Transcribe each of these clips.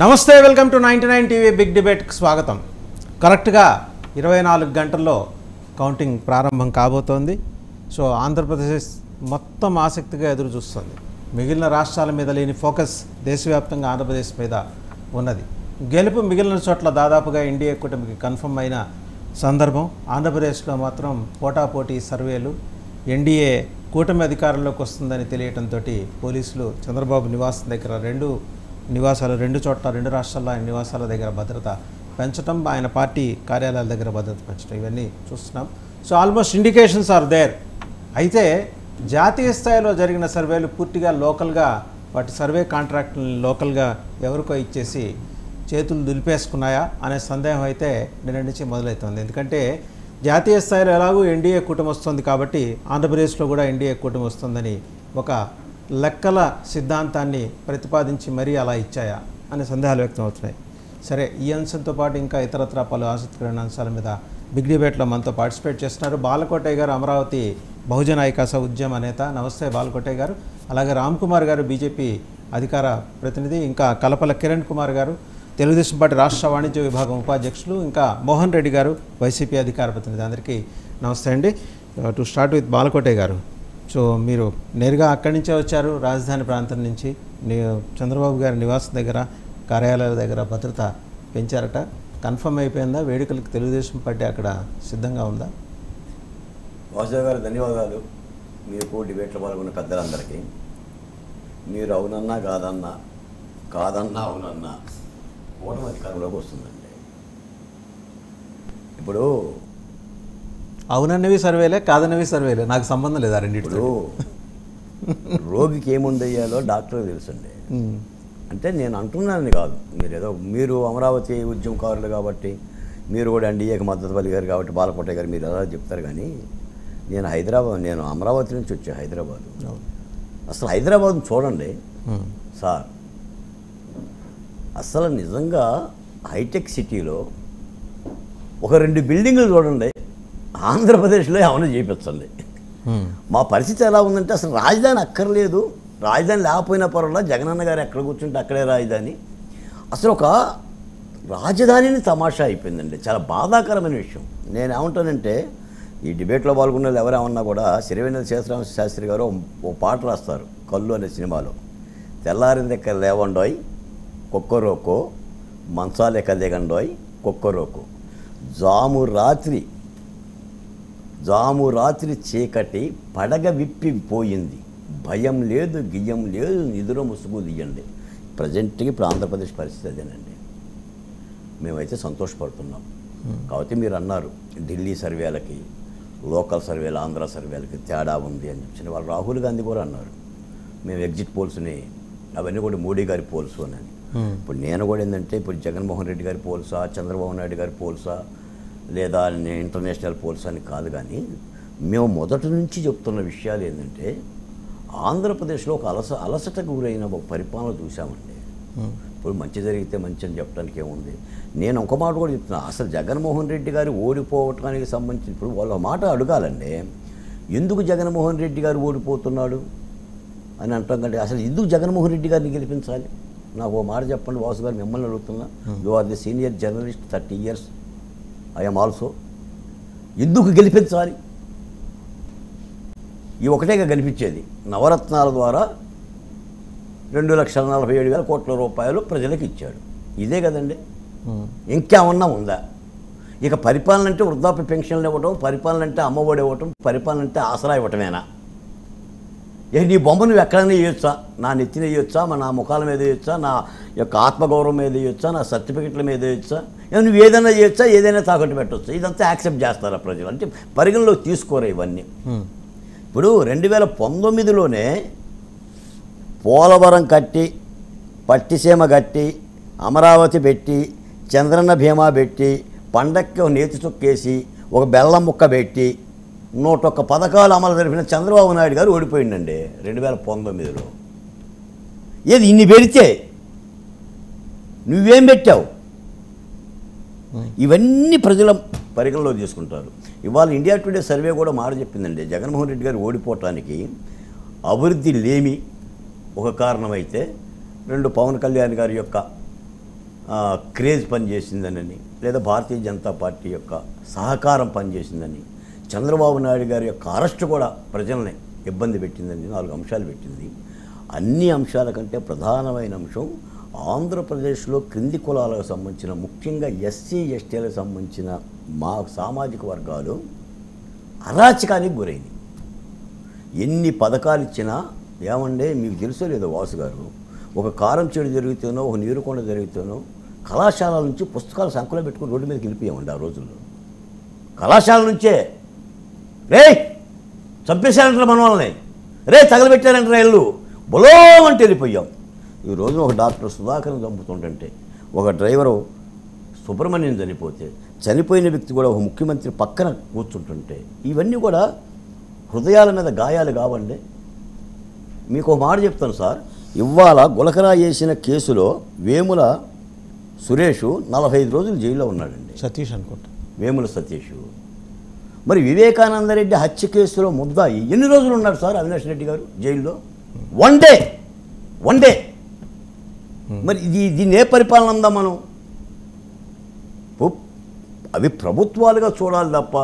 నమస్తే, welcome to 99 TV big డిబేట్కి స్వాగతం. కరెక్ట్గా 24 గంటల్లో కౌంటింగ్ ప్రారంభం కాబోతోంది. సో ఆంధ్రప్రదేశ్ మొత్తం ఆసక్తిగా ఎదురు చూస్తుంది. మిగిలిన రాష్ట్రాల మీద లేని ఫోకస్ దేశవ్యాప్తంగా ఆంధ్రప్రదేశ్ మీద ఉన్నది. గెలుపు మిగిలిన చోట్ల దాదాపుగా ఎన్డీఏ కూటమికి కన్ఫర్మ్ అయిన సందర్భం. ఆంధ్రప్రదేశ్లో మాత్రం పోటాపోటీ సర్వేలు ఎన్డీఏ కూటమి అధికారంలోకి వస్తుందని తెలియటంతో పోలీసులు చంద్రబాబు నివాసం దగ్గర రెండు చోట్ల రెండు రాష్ట్రాల్లో ఆయన నివాసాల దగ్గర భద్రత పెంచడం, ఆయన పార్టీ కార్యాలయాల దగ్గర భద్రత పెంచడం, ఇవన్నీ చూస్తున్నాం. So almost indications are there. అయితే జాతీయ స్థాయిలో జరిగిన సర్వేలు పూర్తిగా లోకల్గా, వాటి సర్వే కాంట్రాక్ట్ని లోకల్గా ఎవరికో ఇచ్చేసి చేతులు దులిపేసుకున్నాయా అనే సందేహం అయితే నిన్న నుంచి మొదలవుతుంది. ఎందుకంటే జాతీయ స్థాయిలో ఎలాగూ ఎన్డీఏ కూటమి వస్తుంది కాబట్టి ఆంధ్రప్రదేశ్లో కూడా ఎన్డీఏ కూటమి వస్తుందని ఒక లెక్కల సిద్ధాంతాన్ని ప్రతిపాదించి మరీ అలా ఇచ్చాయా అనే సందేహాలు వ్యక్తం అవుతున్నాయి. సరే, ఈ అంశంతో పాటు ఇంకా ఇతరత్ర పలు ఆసక్తికరమైన అంశాల మీద బిగ్ డిబేట్లో మనతో పార్టిసిపేట్ చేస్తున్నారు బాలకోటయ్య గారు, అమరావతి బహుజన ఐకాస ఉద్యమ నేత. నమస్తే బాలకోటయ్య గారు. అలాగే రామ్ కుమార్ గారు, బీజేపీ అధికార ప్రతినిధి. ఇంకా కలపల కిరణ్ కుమార్ గారు, తెలుగుదేశం పార్టీ రాష్ట్ర వాణిజ్య విభాగం ఉపాధ్యక్షులు. ఇంకా మోహన్ రెడ్డి గారు, వైసీపీ అధికార ప్రతినిధి. అందరికీ నమస్తే అండి. టు స్టార్ట్ విత్ బాలకోటయ్య గారు. సో మీరు నేరుగా అక్కడి నుంచే వచ్చారు, రాజధాని ప్రాంతం నుంచి. చంద్రబాబు గారి నివాసం దగ్గర, కార్యాలయాల దగ్గర భద్రత పెంచారట. కన్ఫర్మ్ అయిపోయిందా? వేడుకలకు తెలుగుదేశం పార్టీ అక్కడ సిద్ధంగా ఉందా? వాసుదేవ్ గారు, ధన్యవాదాలు. మీకు డిబేట్లో పాల్గొన్న పెద్దలందరికీ. మీరు అవునన్నా కాదన్నా అవునన్నా ఓటమి అధికారంలోకి వస్తుందండి. ఇప్పుడు అవునన్నవి సర్వేలే, కాదన్నవి సర్వేలే, నాకు సంబంధం లేదు ఆ రెండింటితో. రోగికి ఏముందయ్యాలో డాక్టర్ తెలుసండి. అంటే నేను అంటున్నానని కాదు, మీరు అమరావతి ఉద్యమకారులు కాబట్టి, మీరు కూడా ఎన్డీఏకి మద్దతు పలిగారు కాబట్టి బాలకోటయ్య గారు మీరు ఎలా చెప్తారు. కానీ నేను అమరావతి నుంచి వచ్చా, హైదరాబాద్. అసలు హైదరాబాద్ని చూడండి సార్. అసలు నిజంగా హైటెక్ సిటీలో ఒక 2 బిల్డింగులు చూడండి, ఆంధ్రప్రదేశ్లో ఏమైనా చేయించండి. మా పరిస్థితి ఎలా ఉందంటే అసలు రాజధాని అక్కర్లేదు, రాజధాని లేకపోయినా పర్వాలేదు, జగనన్న గారు ఎక్కడ కూర్చుంటే అక్కడే రాజధాని. అసలు ఒక రాజధానిని తమాషా అయిపోయిందండి. చాలా బాధాకరమైన విషయం. నేను ఏమంటానంటే, ఈ డిబేట్లో పాల్గొన్న వాళ్ళు ఎవరేమన్నా కూడా సిరివెన్నెల శేషరామ శాస్త్రి గారు ఓ పాట రాస్తారు కళ్ళు అనే సినిమాలో. తెల్లారింది ఎక్క లేవండోయ్ కొక్కరోకో, మంచాలెక్క దిగండోయ్ కొక్కరోకో, జాము రాత్రి చీకటి పడగ విప్పిపోయింది, భయం లేదు గియ్యం లేదు నిదుర ముసుగు దియండి. ప్రజెంట్కి ఇప్పుడు ఆంధ్రప్రదేశ్ పరిస్థితి అదేనండి. మేమైతే సంతోషపడుతున్నాం. కాబట్టి మీరు అన్నారు ఢిల్లీ సర్వేలకి లోకల్ సర్వేలు ఆంధ్ర సర్వేలకి తేడా ఉంది అని చెప్పిన వాళ్ళు. రాహుల్ గాంధీ కూడా అన్నారు మేము ఎగ్జిట్ పోల్స్ని అవన్నీ కూడా మోడీ గారి పోల్స్ అని. ఇప్పుడు నేను కూడా ఏంటంటే, ఇప్పుడు జగన్మోహన్ రెడ్డి గారి పోల్సా, చంద్రబాబు నాయుడు గారి పోల్సా, లేదా ఇంటర్నేషనల్ పోల్స్ అని కాదు. కానీ మేము మొదటి నుంచి చెప్తున్న విషయాలు ఏంటంటే, ఆంధ్రప్రదేశ్లో ఒక అలసటకు గురైన ఒక పరిపాలన చూసామండి. ఇప్పుడు మంచి జరిగితే మంచి అని చెప్పడానికి ఏముంది. నేను ఒక మాట కూడా చెప్తున్నా, అసలు జగన్మోహన్ రెడ్డి గారు ఓడిపోవటానికి సంబంధించి ఇప్పుడు వాళ్ళ మాట అడగాలండి. ఎందుకు జగన్మోహన్ రెడ్డి గారు ఓడిపోతున్నాడు అని అంటాం కంటే, అసలు ఎందుకు జగన్మోహన్ రెడ్డి గారిని గెలిపించాలి? నాకు ఓ మాట చెప్పండి వాసు గారు, మిమ్మల్ని అడుగుతున్నా. You are the senior journalist, 30 years I'm also. ఎందుకు గెలిపించాలి? ఈ ఒకటేగా గెలిపించేది. నవరత్నాల ద్వారా 2,47,000 కోట్ల రూపాయలు ప్రజలకు ఇచ్చాడు. ఇదే కదండి. ఇంకేమన్నా ఉందా? ఇక పరిపాలన అంటే వృద్ధాప్య పెన్షన్లు ఇవ్వటం, పరిపాలన అంటే అమ్మఒడి ఇవ్వటం, పరిపాలన అంటే ఆసరా ఇవ్వటమేనా? నీ బొమ్మ నువ్వు ఎక్కడైనా వేయొచ్చా? నా నెత్తిన వేయొచ్చా, నా ముఖాల మీద వేయొచ్చా, నా యొక్క ఆత్మగౌరవం మీద వేయొచ్చా, నా సర్టిఫికెట్ల మీద వేయొచ్చా? నువ్వు ఏదైనా చేయొచ్చా, ఏదైనా తాకట్టు పెట్టవచ్చు. ఇదంతా యాక్సెప్ట్ చేస్తారా ప్రజలు? అంటే పరిగణలోకి తీసుకోరా ఇవన్నీ. ఇప్పుడు 2019లోనే పోలవరం కట్టి, పట్టిసీమ కట్టి, అమరావతి పెట్టి, చంద్రన్న భీమా పెట్టి, పండక్కి ఒక నేతి చుక్కేసి, ఒక బెల్లం ముక్క పెట్టి 101 పథకాలు అమలు జరిపిన చంద్రబాబు నాయుడు గారు ఓడిపోయిందండి 2019లో. ఏది ఇన్ని పెడితే నువ్వేం పెట్టావు? ఇవన్నీ ప్రజల పరిగణలో తీసుకుంటారు. ఇవాళ ఇండియా టుడే సర్వే కూడా మాట చెప్పిందండి, జగన్మోహన్ రెడ్డి గారు ఓడిపోవటానికి అభివృద్ధి లేమి ఒక కారణమైతే, 2 పవన్ కళ్యాణ్ గారి యొక్క క్రేజ్ పనిచేసిందనని, లేదా భారతీయ జనతా పార్టీ యొక్క సహకారం పనిచేసిందని, చంద్రబాబు నాయుడు గారి యొక్క అరెస్టు కూడా ప్రజల్ని ఇబ్బంది పెట్టిందని 4 అంశాలు పెట్టింది. అన్ని అంశాల కంటే ప్రధానమైన అంశం ఆంధ్రప్రదేశ్లో క్రింది కులాలకు సంబంధించిన, ముఖ్యంగా ఎస్సీ ఎస్టీలకు సంబంధించిన మా సామాజిక వర్గాలు అరాచకానికి గురైంది. ఎన్ని పథకాలు ఇచ్చినా ఏమండే మీకు తెలుసో లేదో వాసు గారు, ఒక కారం చెడు జరుగుతానో, ఒక నీరుకొండ జరుగుతానో కళాశాలల నుంచి పుస్తకాలు సంఖ్యలో పెట్టుకుని రోడ్డు మీదకి వెళ్ళిపోయామండి ఆ రోజుల్లో. కళాశాల నుంచే రే చంపేశారంటారు మన వాళ్ళని, రే తగలబెట్టారంటారా ఇల్లు బొలో అంటే వెళ్ళిపోయాం. ఈ రోజున ఒక డాక్టర్ సుధాకర్ని చంపుతుంటే, ఒక డ్రైవరు సుబ్రహ్మణ్యం చనిపోతే, చనిపోయిన వ్యక్తి కూడా ఒక ముఖ్యమంత్రి పక్కన కూర్చుంటుంటే, ఇవన్నీ కూడా హృదయాల మీద గాయాలు కావండి. మీకు ఒక మాట చెప్తాను సార్, ఇవాళ గులకరా చేసిన కేసులో వేముల సురేష్ 45 రోజులు జైల్లో ఉన్నాడండి. సతీష్ అనుకుంటా, వేముల సతీష్. మరి వివేకానందరెడ్డి హత్య కేసులో ముద్దాయి ఎన్ని రోజులు ఉన్నాడు సార్ అవినాష్ రెడ్డి గారు జైల్లో? One day. మరి దీన్ని ఏ పరిపాలన ఉందా మనం? అవి ప్రభుత్వాలుగా చూడాలి తప్ప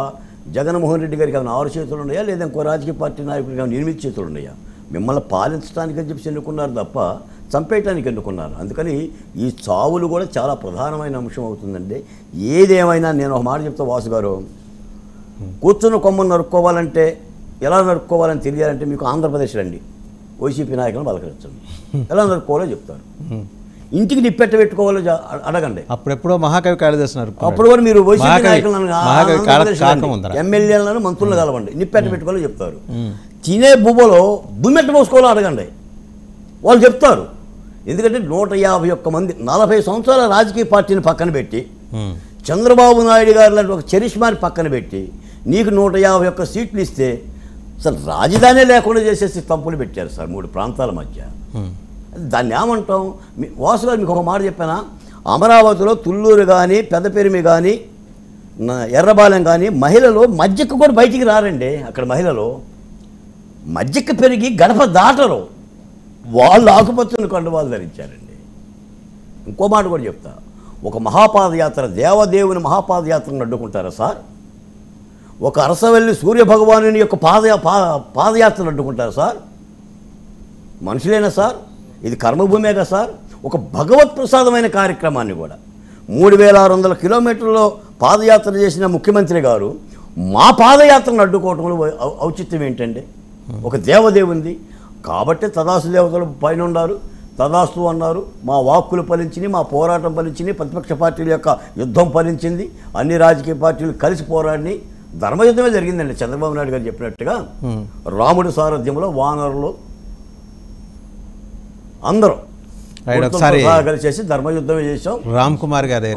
జగన్మోహన్ రెడ్డి గారికి ఏమైనా 6 చేతులు ఉన్నాయా, లేదా ఇంకో రాజకీయ పార్టీ నాయకుడికి ఏమైనా 8 చేతులు ఉన్నాయా? మిమ్మల్ని పాలించడానికి అని చెప్పి ఎన్నుకున్నారు తప్ప చంపేయటానికి ఎన్నుకున్నారు. అందుకని ఈ చావులు కూడా చాలా ప్రధానమైన అంశం అవుతుందండి. ఏదేమైనా నేను ఒక మాట చెప్తా వాసు గారు, కూర్చున్న కొమ్మను నరుక్కోవాలంటే, ఎలా నరుక్కోవాలని తెలియాలంటే మీకు ఆంధ్రప్రదేశ్ రండి, వైసీపీ నాయకులను పలకరించండి, ఎలా నరుక్కోవాలో చెప్తారు. ఇంటికి నిప్పెట్ట పెట్టుకోవాలో అడగండి. అప్పుడెప్పుడో మహాకవి కాళిదాస్ అప్పుడు కూడా మీరు వైసీపీ నాయకులను, ఎమ్మెల్యేలను, మంత్రులను కలవండి, నిప్పెట్ట పెట్టుకోవాలో చెప్తారు. తినే బువ్వలో దుమ్మెట్ట పోసుకోవాలో అడగండి, వాళ్ళు చెప్తారు. ఎందుకంటే 151 మంది 40 సంవత్సరాల రాజకీయ పార్టీని పక్కన పెట్టి, చంద్రబాబు నాయుడు గారు లాంటి ఒక చరిష్మాని పక్కన పెట్టి నీకు 151 సీట్లు ఇస్తే అసలు రాజధాని లేకుండా చేసేసి తంపులు పెట్టారు సార్ 3 ప్రాంతాల మధ్య. దాన్ని ఏమంటాం? వాసు గారు మీకు ఒక మాట చెప్పానా, అమరావతిలో తుళ్ళూరు కానీ, పెద్దపెరిమి కానీ, ఎర్రబాలెం కానీ మహిళలు మధ్యకు కూడా బయటికి రారండి. అక్కడ మహిళలు మధ్యకు పెరిగి గడప దాటరు, వాళ్ళు ఆకుపచ్చని కండువాలు ధరించారండి. ఇంకో మాట కూడా చెప్తా, ఒక మహాపాదయాత్ర, దేవదేవుని మహాపాదయాత్రను అడ్డుకుంటారా సార్? ఒక అరసవల్లి సూర్యభగవానుని యొక్క పాదయాత్రను అడ్డుకుంటారా సార్? మనుషులేనా సార్? ఇది కర్మభూమేగా సార్? ఒక భగవత్ ప్రసాదమైన కార్యక్రమాన్ని కూడా 3600 కిలోమీటర్లలో పాదయాత్ర చేసిన ముఖ్యమంత్రి గారు మా పాదయాత్రను అడ్డుకోవటంలో ఔచిత్యం ఏంటండి? ఒక దేవదేవుంది కాబట్టి తదాసు దేవతలు పైన ఉన్నారు, తదాస్తు అన్నారు. మా వాక్కులు ఫలించినాయి, మా పోరాటం ఫలించినాయి, ప్రతిపక్ష పార్టీల యొక్క యుద్ధం ఫలించింది, అన్ని రాజకీయ పార్టీలు కలిసి పోరాడిని, ధర్మయుద్ధమే జరిగిందండి. చంద్రబాబు నాయుడు గారు చెప్పినట్టుగా రాముడి సారథ్యంలో వానరులు అందరూ కలిసేసి ధర్మయుద్ధమే చేసాం. రామ్ కుమార్ గారు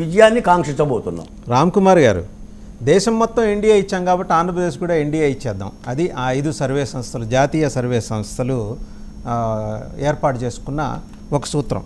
విజయాన్ని కాంక్షించబోతున్నాం. రామ్ కుమార్ గారు, దేశం మొత్తం ఎన్డీఏ ఇచ్చాం కాబట్టి ఆంధ్రప్రదేశ్ కూడా ఎన్డీఏ ఇచ్చేద్దాం, అది ఆ 5 సర్వే సంస్థలు, జాతీయ సర్వే సంస్థలు ఏర్పాటు చేసుకున్న ఒక సూత్రం.